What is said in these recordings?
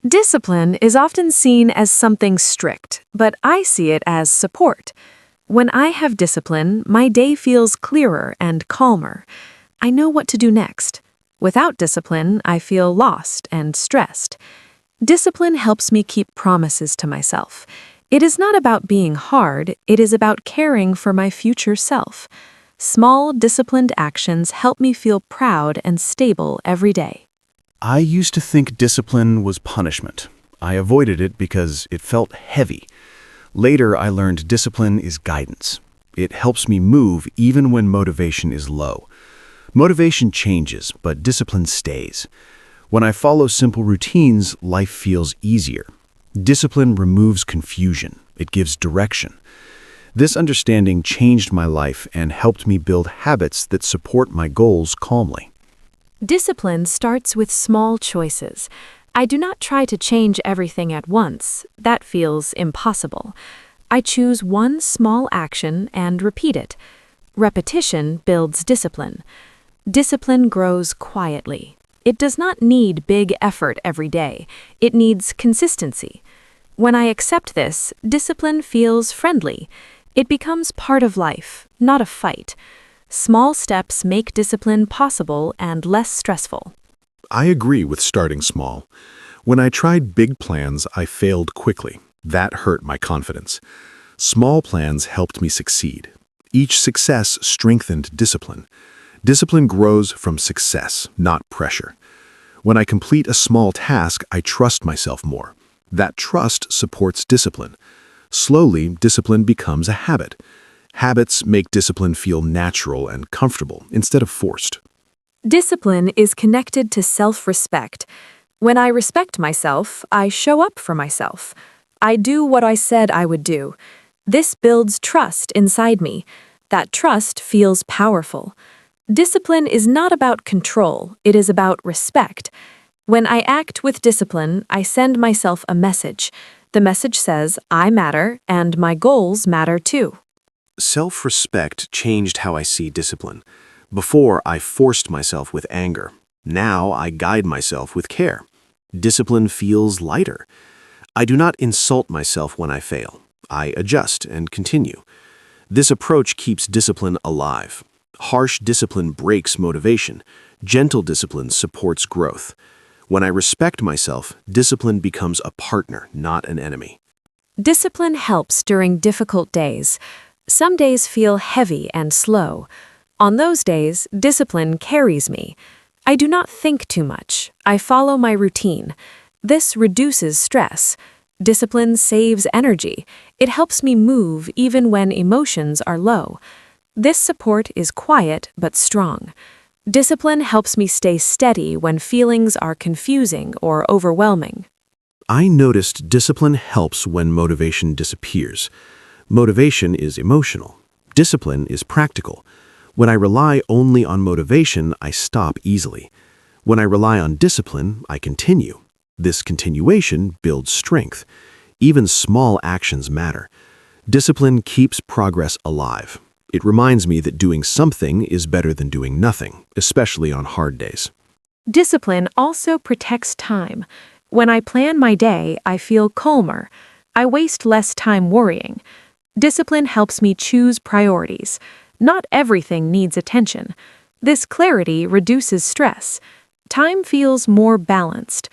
Discipline is often seen as something strict, but I see it as support. When I have discipline, my day feels clearer and calmer. I know what to do next. Without discipline, I feel lost and stressed. Discipline helps me keep promises to myself. It is not about being hard, it is about caring for my future self. Small, disciplined actions help me feel proud and stable every day. I used to think discipline was punishment. I avoided it because it felt heavy. Later, I learned discipline is guidance. It helps me move even when motivation is low. Motivation changes, but discipline stays. When I follow simple routines, life feels easier. Discipline removes confusion. It gives direction. This understanding changed my life and helped me build habits that support my goals calmly. Discipline starts with small choices. I do not try to change everything at once. That feels impossible. I choose one small action and repeat it. Repetition builds discipline. Discipline grows quietly. It does not need big effort every day. It needs consistency. When I accept this, discipline feels friendly. It becomes part of life, not a fight. Small steps make discipline possible and less stressful. I agree with starting small. When I tried big plans, I failed quickly. That hurt my confidence. Small plans helped me succeed. Each success strengthened discipline. Discipline grows from success, not pressure. When I complete a small task, I trust myself more. That trust supports discipline. Slowly, discipline becomes a habit. Habits make discipline feel natural and comfortable instead of forced. Discipline is connected to self-respect. When I respect myself, I show up for myself. I do what I said I would do. This builds trust inside me. That trust feels powerful. Discipline is not about control, it is about respect. When I act with discipline, I send myself a message. The message says, I matter, and my goals matter too. Self-respect changed how I see discipline. Before, I forced myself with anger. Now, I guide myself with care. Discipline feels lighter. I do not insult myself when I fail. I adjust and continue. This approach keeps discipline alive. Harsh discipline breaks motivation. Gentle discipline supports growth. When I respect myself, discipline becomes a partner, not an enemy. Discipline helps during difficult days. Some days feel heavy and slow. On those days, discipline carries me. I do not think too much. I follow my routine. This reduces stress. Discipline saves energy. It helps me move even when emotions are low. This support is quiet but strong. Discipline helps me stay steady when feelings are confusing or overwhelming. I noticed discipline helps when motivation disappears. Motivation is emotional. Discipline is practical. When I rely only on motivation, I stop easily. When I rely on discipline, I continue. This continuation builds strength. Even small actions matter. Discipline keeps progress alive. It reminds me that doing something is better than doing nothing, especially on hard days. Discipline also protects time. When I plan my day, I feel calmer. I waste less time worrying. Discipline helps me choose priorities. Not everything needs attention. This clarity reduces stress. Time feels more balanced.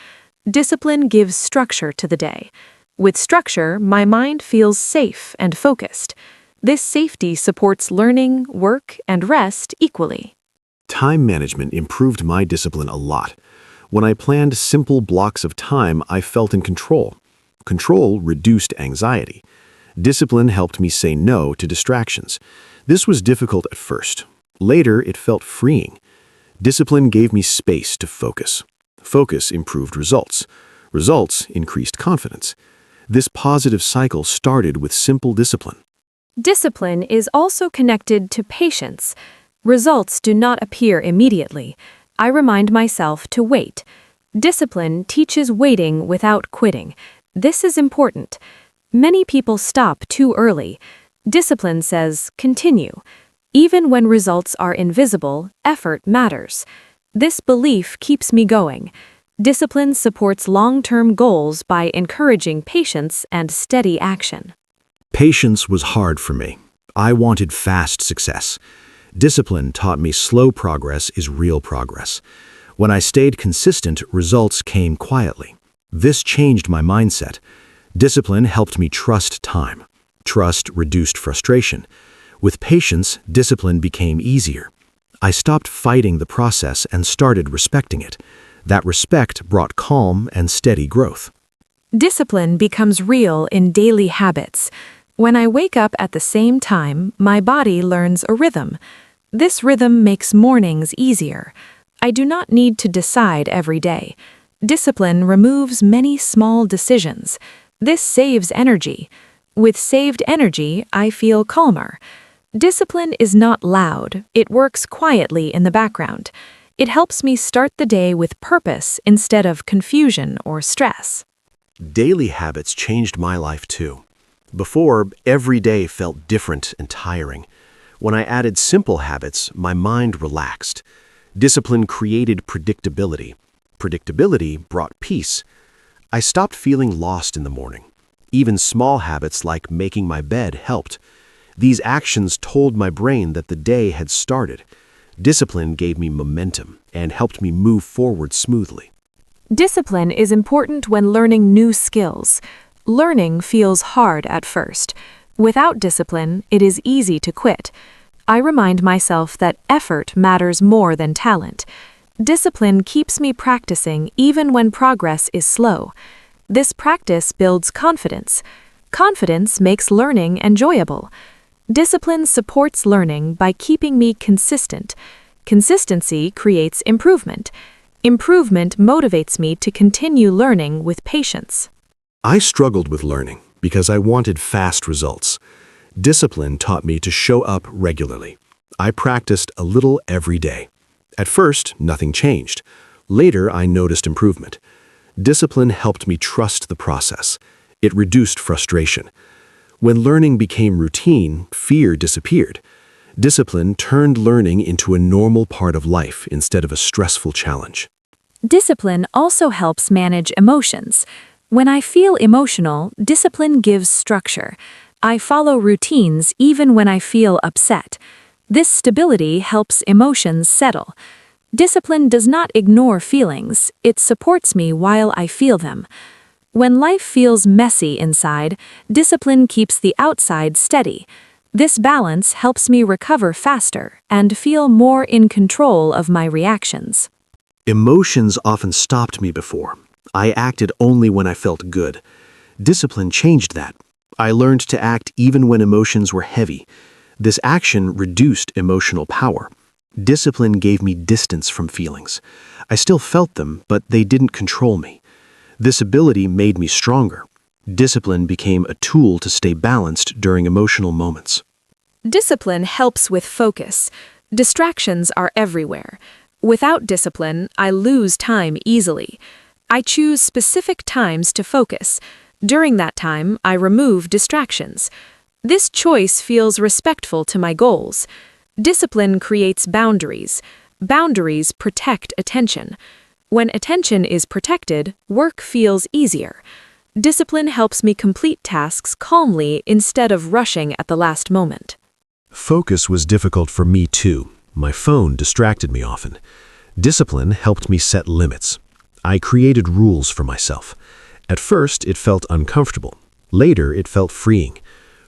Discipline gives structure to the day. With structure, my mind feels safe and focused. This safety supports learning, work, and rest equally. Time management improved my discipline a lot. When I planned simple blocks of time, I felt in control. Control reduced anxiety. Discipline helped me say no to distractions. This was difficult at first. Later, it felt freeing. Discipline gave me space to focus. Focus improved results. Results increased confidence. This positive cycle started with simple discipline. Discipline is also connected to patience. Results do not appear immediately. I remind myself to wait. Discipline teaches waiting without quitting. This is important. Many people stop too early. Discipline says, continue. Even when results are invisible, effort matters. This belief keeps me going. Discipline supports long-term goals by encouraging patience and steady action. Patience was hard for me. I wanted fast success. Discipline taught me slow progress is real progress. When I stayed consistent, results came quietly. This changed my mindset. Discipline helped me trust time. Trust reduced frustration. With patience, discipline became easier. I stopped fighting the process and started respecting it. That respect brought calm and steady growth. Discipline becomes real in daily habits. When I wake up at the same time, my body learns a rhythm. This rhythm makes mornings easier. I do not need to decide every day. Discipline removes many small decisions. This saves energy. With saved energy, I feel calmer. Discipline is not loud. It works quietly in the background. It helps me start the day with purpose instead of confusion or stress. Daily habits changed my life too. Before, every day felt different and tiring. When I added simple habits, my mind relaxed. Discipline created predictability. Predictability brought peace. I stopped feeling lost in the morning. Even small habits like making my bed helped. These actions told my brain that the day had started. Discipline gave me momentum and helped me move forward smoothly. Discipline is important when learning new skills. Learning feels hard at first. Without discipline, it is easy to quit. I remind myself that effort matters more than talent. Discipline keeps me practicing even when progress is slow. This practice builds confidence. Confidence makes learning enjoyable. Discipline supports learning by keeping me consistent. Consistency creates improvement. Improvement motivates me to continue learning with patience. I struggled with learning because I wanted fast results. Discipline taught me to show up regularly. I practiced a little every day. At first, nothing changed. Later, I noticed improvement. Discipline helped me trust the process. It reduced frustration. When learning became routine, fear disappeared. Discipline turned learning into a normal part of life instead of a stressful challenge. Discipline also helps manage emotions. When I feel emotional, discipline gives structure. I follow routines even when I feel upset. This stability helps emotions settle. Discipline does not ignore feelings, it supports me while I feel them. When life feels messy inside, discipline keeps the outside steady. This balance helps me recover faster and feel more in control of my reactions. Emotions often stopped me before. I acted only when I felt good. Discipline changed that. I learned to act even when emotions were heavy. This action reduced emotional power. Discipline gave me distance from feelings. I still felt them, but they didn't control me. This ability made me stronger. Discipline became a tool to stay balanced during emotional moments. Discipline helps with focus. Distractions are everywhere. Without discipline, I lose time easily. I choose specific times to focus. During that time, I remove distractions. This choice feels respectful to my goals. Discipline creates boundaries. Boundaries protect attention. When attention is protected, work feels easier. Discipline helps me complete tasks calmly instead of rushing at the last moment. Focus was difficult for me too. My phone distracted me often. Discipline helped me set limits. I created rules for myself. At first, it felt uncomfortable. Later, it felt freeing.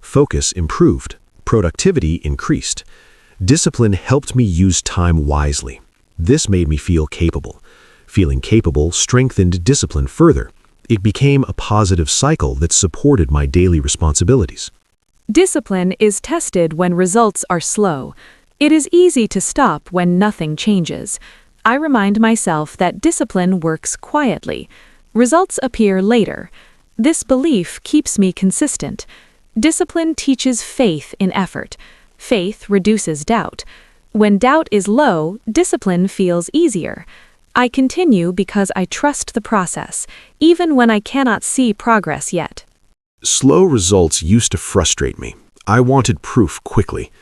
Focus improved. Productivity increased. Discipline helped me use time wisely. This made me feel capable. Feeling capable strengthened discipline further. It became a positive cycle that supported my daily responsibilities. Discipline is tested when results are slow. It is easy to stop when nothing changes. I remind myself that discipline works quietly. Results appear later. This belief keeps me consistent. Discipline teaches faith in effort. Faith reduces doubt. When doubt is low, discipline feels easier. I continue because I trust the process, even when I cannot see progress yet. Slow results used to frustrate me. I wanted proof quickly.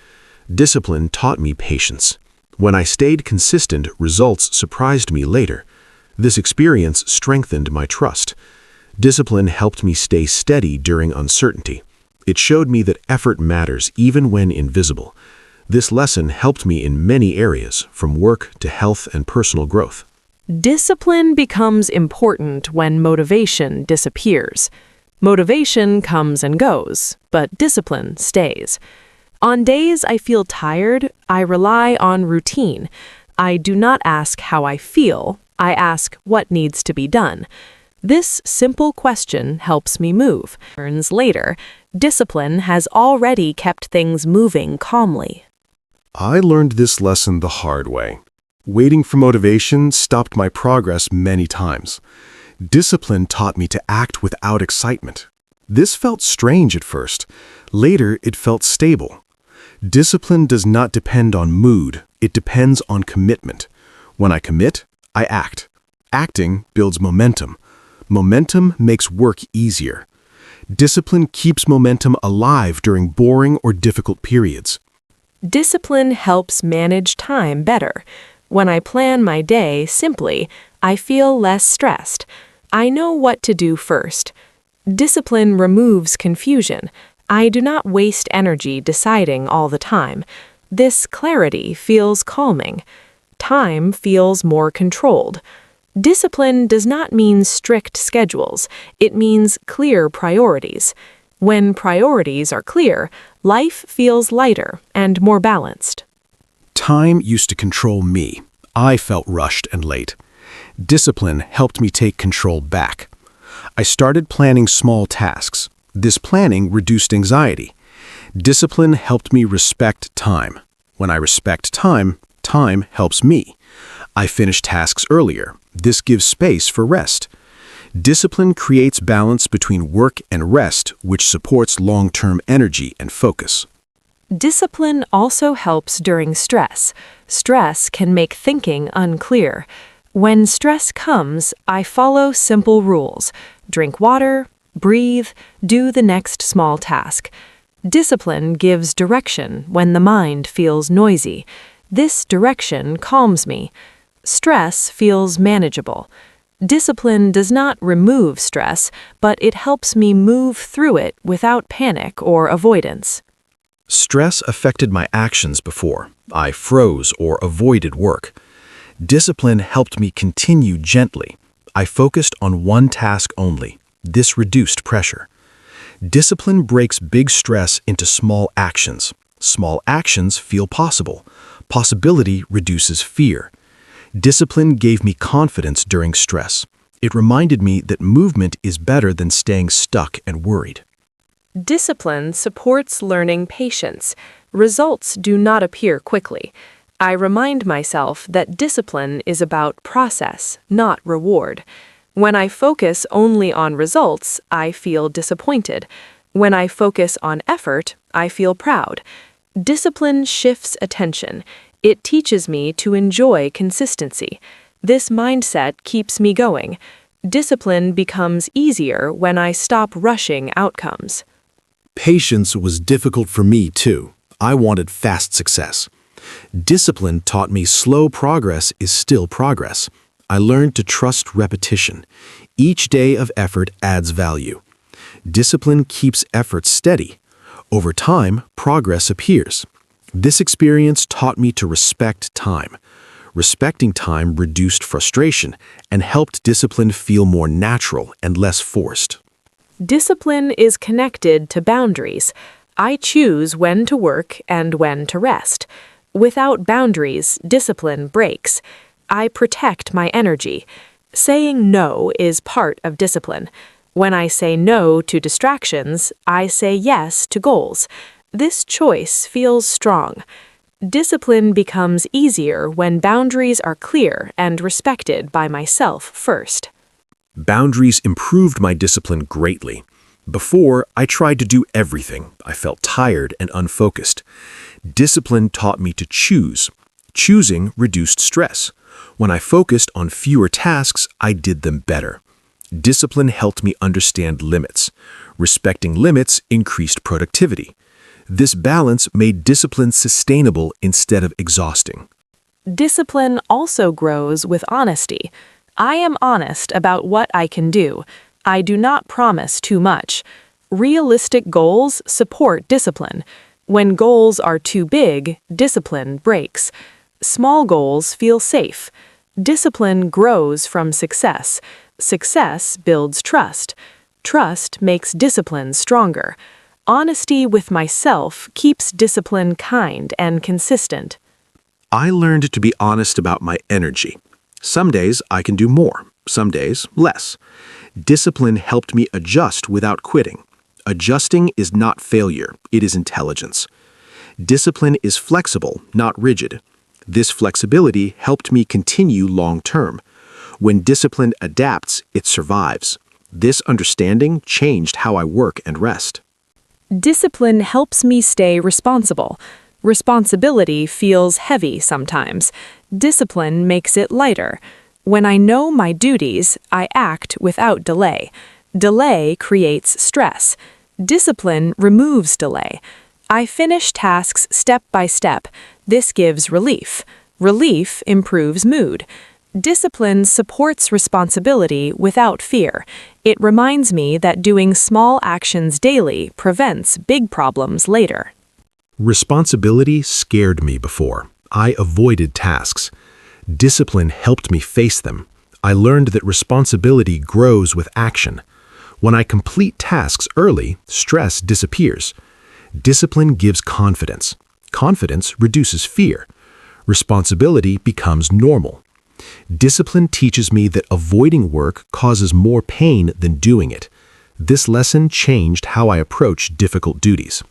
Discipline taught me patience. When I stayed consistent, results surprised me later. This experience strengthened my trust. Discipline helped me stay steady during uncertainty. It showed me that effort matters even when invisible. This lesson helped me in many areas, from work to health and personal growth. Discipline becomes important when motivation disappears. Motivation comes and goes, but discipline stays. On days I feel tired, I rely on routine. I do not ask how I feel, I ask what needs to be done. This simple question helps me move. Later, discipline has already kept things moving calmly. I learned this lesson the hard way. Waiting for motivation stopped my progress many times. Discipline taught me to act without excitement. This felt strange at first. Later, it felt stable. Discipline does not depend on mood, it depends on commitment. When I commit, I act. Acting builds momentum. Momentum makes work easier. Discipline keeps momentum alive during boring or difficult periods. Discipline helps manage time better. When I plan my day simply, I feel less stressed. I know what to do first. Discipline removes confusion. I do not waste energy deciding all the time. This clarity feels calming. Time feels more controlled. Discipline does not mean strict schedules. It means clear priorities. When priorities are clear, life feels lighter and more balanced. Time used to control me. I felt rushed and late. Discipline helped me take control back. I started planning small tasks. This planning reduced anxiety. Discipline helped me respect time. When I respect time, time helps me. I finish tasks earlier. This gives space for rest. Discipline creates balance between work and rest, which supports long-term energy and focus. Discipline also helps during stress. Stress can make thinking unclear. When stress comes, I follow simple rules. Drink water, breathe, do the next small task. Discipline gives direction when the mind feels noisy. This direction calms me. Stress feels manageable. Discipline does not remove stress, but it helps me move through it without panic or avoidance. Stress affected my actions before. I froze or avoided work. Discipline helped me continue gently. I focused on one task only. This reduced pressure. Discipline breaks big stress into small actions. Small actions feel possible. Possibility reduces fear. Discipline gave me confidence during stress. It reminded me that movement is better than staying stuck and worried. Discipline supports learning patience. Results do not appear quickly. I remind myself that discipline is about process, not reward. When I focus only on results, I feel disappointed. When I focus on effort, I feel proud. Discipline shifts attention. It teaches me to enjoy consistency. This mindset keeps me going. Discipline becomes easier when I stop rushing outcomes. Patience was difficult for me too. I wanted fast success. Discipline taught me slow progress is still progress. I learned to trust repetition. Each day of effort adds value. Discipline keeps effort steady. Over time, progress appears. This experience taught me to respect time. Respecting time reduced frustration and helped discipline feel more natural and less forced. Discipline is connected to boundaries. I choose when to work and when to rest. Without boundaries, discipline breaks. I protect my energy. Saying no is part of discipline. When I say no to distractions, I say yes to goals. This choice feels strong. Discipline becomes easier when boundaries are clear and respected by myself first. Boundaries improved my discipline greatly. Before, I tried to do everything. I felt tired and unfocused. Discipline taught me to choose. Choosing reduced stress. When I focused on fewer tasks, I did them better. Discipline helped me understand limits. Respecting limits increased productivity. This balance made discipline sustainable instead of exhausting. Discipline also grows with honesty. I am honest about what I can do. I do not promise too much. Realistic goals support discipline. When goals are too big, discipline breaks. Small goals feel safe. Discipline grows from success. Success builds trust. Trust makes discipline stronger. Honesty with myself keeps discipline kind and consistent. I learned to be honest about my energy. Some days I can do more, some days less. Discipline helped me adjust without quitting. Adjusting is not failure, it is intelligence. Discipline is flexible, not rigid. This flexibility helped me continue long term. When discipline adapts, it survives. This understanding changed how I work and rest. Discipline helps me stay responsible. Responsibility feels heavy sometimes. Discipline makes it lighter. When I know my duties, I act without delay. Delay creates stress. Discipline removes delay. I finish tasks step by step. This gives relief. Relief improves mood. Discipline supports responsibility without fear. It reminds me that doing small actions daily prevents big problems later. Responsibility scared me before. I avoided tasks. Discipline helped me face them. I learned that responsibility grows with action. When I complete tasks early, stress disappears. Discipline gives confidence. Confidence reduces fear. Responsibility becomes normal. Discipline teaches me that avoiding work causes more pain than doing it. This lesson changed how I approach difficult duties.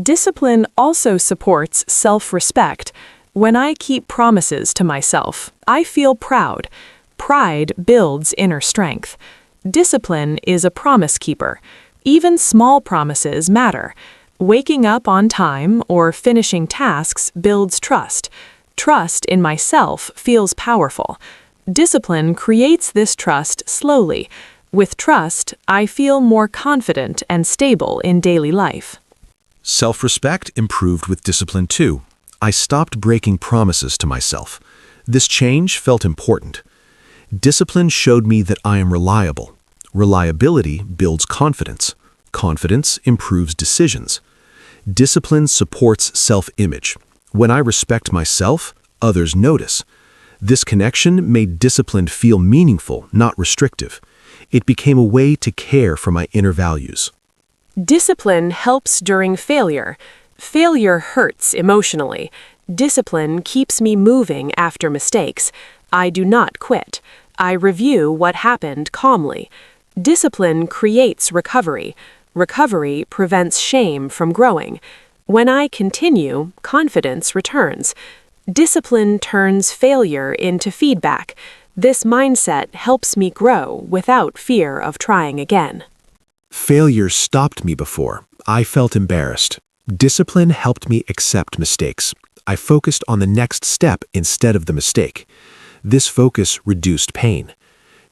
Discipline also supports self-respect. When I keep promises to myself, I feel proud. Pride builds inner strength. Discipline is a promise keeper. Even small promises matter. Waking up on time or finishing tasks builds trust. Trust in myself feels powerful. Discipline creates this trust slowly. With trust, I feel more confident and stable in daily life. Self-respect improved with discipline too. I stopped breaking promises to myself. This change felt important. Discipline showed me that I am reliable. Reliability builds confidence. Confidence improves decisions. Discipline supports self-image. When I respect myself, others notice. This connection made discipline feel meaningful, not restrictive. It became a way to care for my inner values. Discipline helps during failure. Failure hurts emotionally. Discipline keeps me moving after mistakes. I do not quit. I review what happened calmly. Discipline creates recovery. Recovery prevents shame from growing. When I continue, confidence returns. Discipline turns failure into feedback. This mindset helps me grow without fear of trying again. Failure stopped me before. I felt embarrassed. Discipline helped me accept mistakes. I focused on the next step instead of the mistake. This focus reduced pain.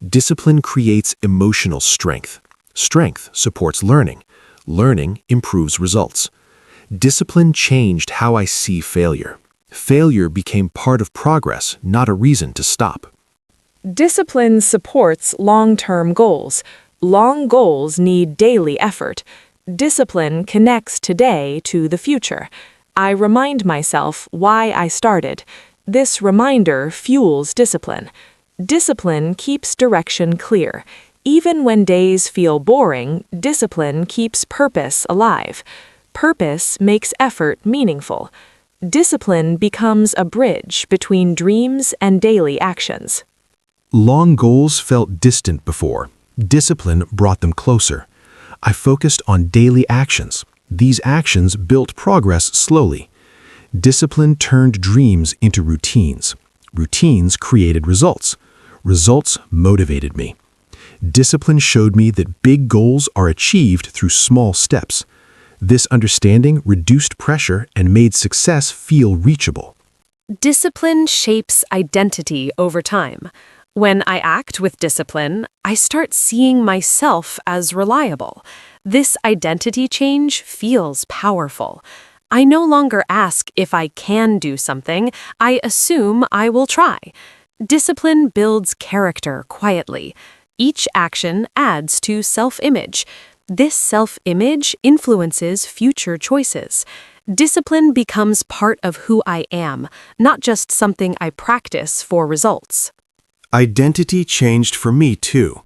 Discipline creates emotional strength. Strength supports learning. Learning improves results. Discipline changed how I see failure. Failure became part of progress, not a reason to stop. Discipline supports long-term goals. Long goals need daily effort. Discipline connects today to the future. I remind myself why I started. This reminder fuels discipline. Discipline keeps direction clear. Even when days feel boring, discipline keeps purpose alive. Purpose makes effort meaningful. Discipline becomes a bridge between dreams and daily actions. Long goals felt distant before. Discipline brought them closer. I focused on daily actions. These actions built progress slowly. Discipline turned dreams into routines. Routines created results. Results motivated me. Discipline showed me that big goals are achieved through small steps. This understanding reduced pressure and made success feel reachable. Discipline shapes identity over time. When I act with discipline, I start seeing myself as reliable. This identity change feels powerful. I no longer ask if I can do something, I assume I will try. Discipline builds character quietly. Each action adds to self-image. This self-image influences future choices. Discipline becomes part of who I am, not just something I practice for results. Identity changed for me, too.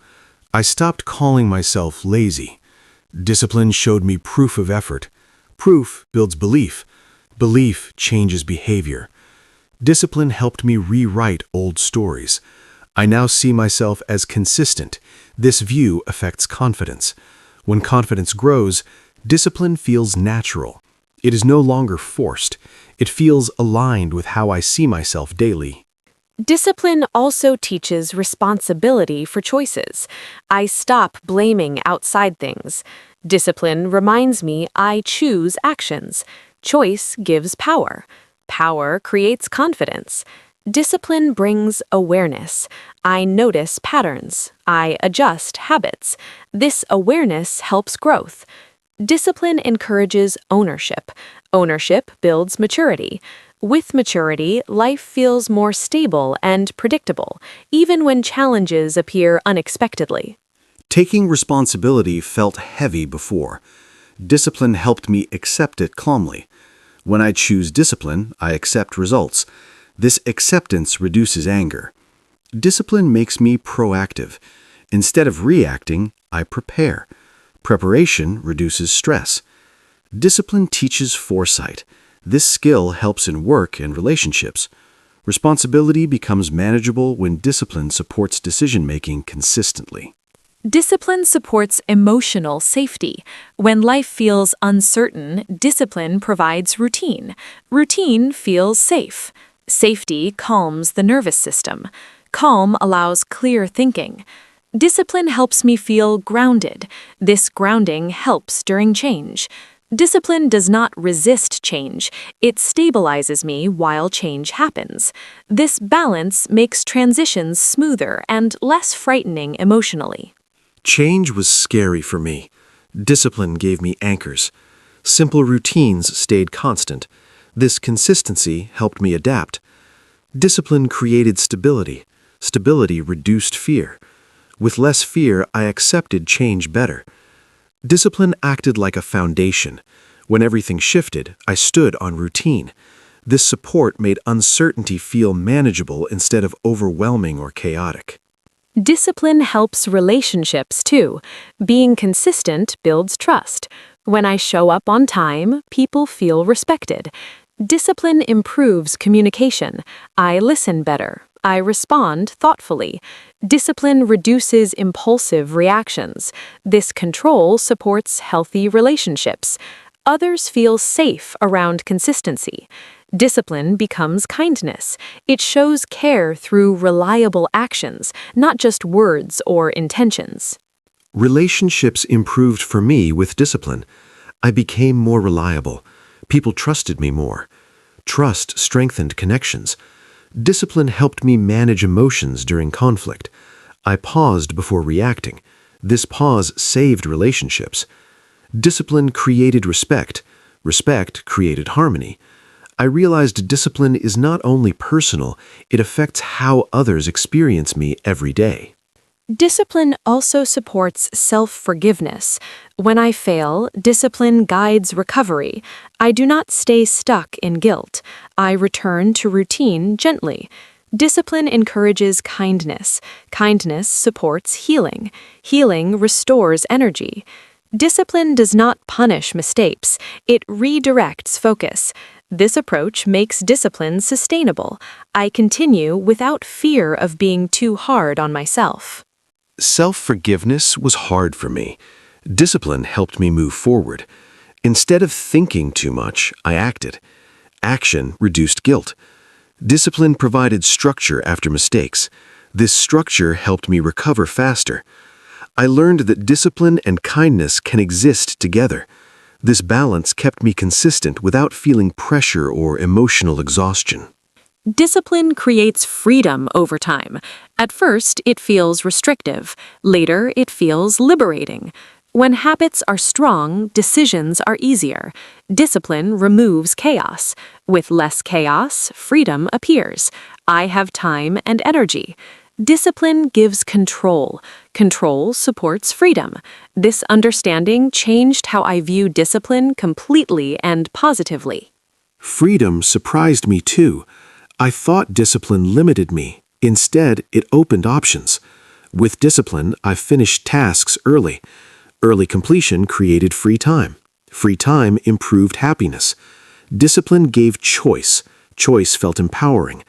I stopped calling myself lazy. Discipline showed me proof of effort. Proof builds belief. Belief changes behavior. Discipline helped me rewrite old stories. I now see myself as consistent. This view affects confidence. When confidence grows, discipline feels natural. It is no longer forced. It feels aligned with how I see myself daily. Discipline also teaches responsibility for choices. I stop blaming outside things. Discipline reminds me I choose actions. Choice gives power. Power creates confidence. Discipline brings awareness. I notice patterns. I adjust habits. This awareness helps growth. Discipline encourages ownership. Ownership builds maturity. With maturity, life feels more stable and predictable, even when challenges appear unexpectedly. Taking responsibility felt heavy before. Discipline helped me accept it calmly. When I choose discipline, I accept results. This acceptance reduces anger. Discipline makes me proactive. Instead of reacting, I prepare. Preparation reduces stress. Discipline teaches foresight. This skill helps in work and relationships. Responsibility becomes manageable when discipline supports decision-making consistently. Discipline supports emotional safety. When life feels uncertain, discipline provides routine. Routine feels safe. Safety calms the nervous system. Calm allows clear thinking. Discipline helps me feel grounded. This grounding helps during change. Discipline does not resist change. It stabilizes me while change happens. This balance makes transitions smoother and less frightening emotionally. Change was scary for me. Discipline gave me anchors. Simple routines stayed constant. This consistency helped me adapt. Discipline created stability. Stability reduced fear. With less fear, I accepted change better. Discipline acted like a foundation. When everything shifted, I stood on routine. This support made uncertainty feel manageable instead of overwhelming or chaotic. Discipline helps relationships too. Being consistent builds trust. When I show up on time, people feel respected. Discipline improves communication. I listen better. I respond thoughtfully. Discipline reduces impulsive reactions. This control supports healthy relationships. Others feel safe around consistency. Discipline becomes kindness. It shows care through reliable actions, not just words or intentions. Relationships improved for me with discipline. I became more reliable. People trusted me more. Trust strengthened connections. Discipline helped me manage emotions during conflict. I paused before reacting. This pause saved relationships. Discipline created respect. Respect created harmony. I realized discipline is not only personal, it affects how others experience me every day. Discipline also supports self-forgiveness. When I fail, discipline guides recovery. I do not stay stuck in guilt. I return to routine gently. Discipline encourages kindness. Kindness supports healing. Healing restores energy. Discipline does not punish mistakes. It redirects focus. This approach makes discipline sustainable. I continue without fear of being too hard on myself. Self-forgiveness was hard for me. Discipline helped me move forward. Instead of thinking too much, I acted. Action reduced guilt. Discipline provided structure after mistakes. This structure helped me recover faster. I learned that discipline and kindness can exist together. This balance kept me consistent without feeling pressure or emotional exhaustion. Discipline creates freedom over time. At first, it feels restrictive. Later, it feels liberating. When habits are strong, decisions are easier. Discipline removes chaos. With less chaos, freedom appears. I have time and energy. Discipline gives control. Control supports freedom. This understanding changed how I view discipline completely and positively. Freedom surprised me too. I thought discipline limited me. Instead, it opened options. With discipline, I finished tasks early. Early completion created free time. Free time improved happiness. Discipline gave choice. Choice felt empowering.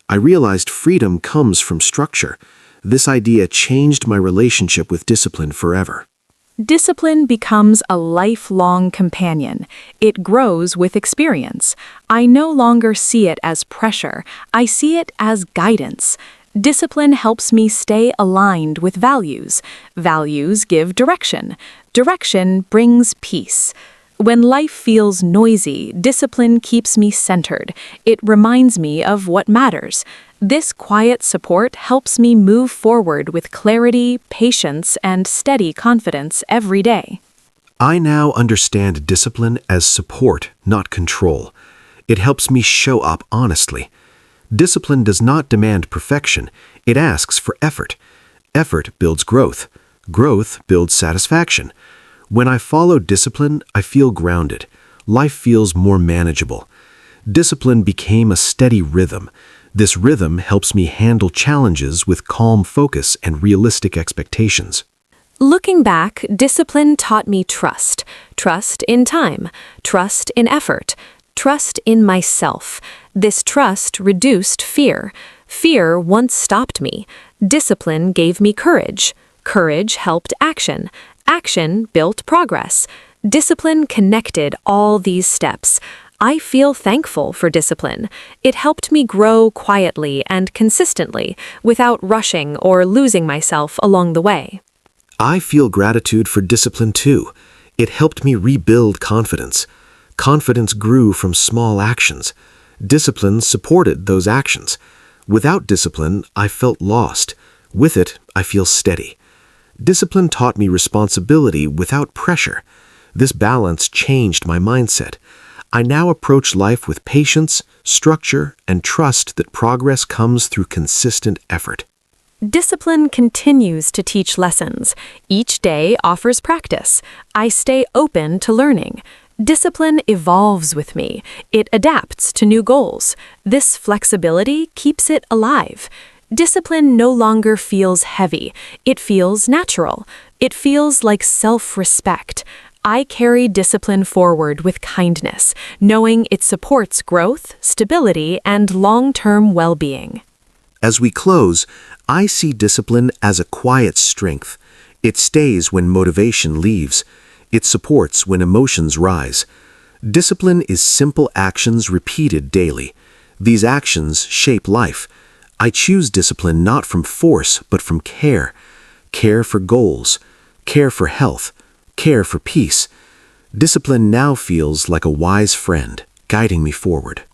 I realized freedom comes from structure. This idea changed my relationship with discipline forever. Discipline becomes a lifelong companion. It grows with experience. I no longer see it as pressure. I see it as guidance. Discipline helps me stay aligned with values. Values give direction. Direction brings peace. When life feels noisy, discipline keeps me centered. It reminds me of what matters. This quiet support helps me move forward with clarity, patience, and steady confidence every day. I now understand discipline as support, not control. It helps me show up honestly. Discipline does not demand perfection. It asks for effort. Effort builds growth. Growth builds satisfaction. When I follow discipline, I feel grounded. Life feels more manageable. Discipline became a steady rhythm. This rhythm helps me handle challenges with calm focus and realistic expectations. Looking back, discipline taught me trust. Trust in time. Trust in effort. Trust in myself. This trust reduced fear. Fear once stopped me. Discipline gave me courage. Courage helped action. Action built progress. Discipline connected all these steps. I feel thankful for discipline. It helped me grow quietly and consistently without rushing or losing myself along the way. I feel gratitude for discipline too. It helped me rebuild confidence. Confidence grew from small actions. Discipline supported those actions. Without discipline, I felt lost. With it, I feel steady. Discipline taught me responsibility without pressure. This balance changed my mindset. I now approach life with patience, structure, and trust that progress comes through consistent effort. Discipline continues to teach lessons. Each day offers practice. I stay open to learning. Discipline evolves with me. It adapts to new goals. This flexibility keeps it alive. Discipline no longer feels heavy. It feels natural. It feels like self-respect. I carry discipline forward with kindness, knowing it supports growth, stability, and long-term well-being. As we close, I see discipline as a quiet strength. It stays when motivation leaves. It supports when emotions rise. Discipline is simple actions repeated daily. These actions shape life. I choose discipline not from force, but from care. Care for goals. Care for health. Care for peace. Discipline now feels like a wise friend, guiding me forward.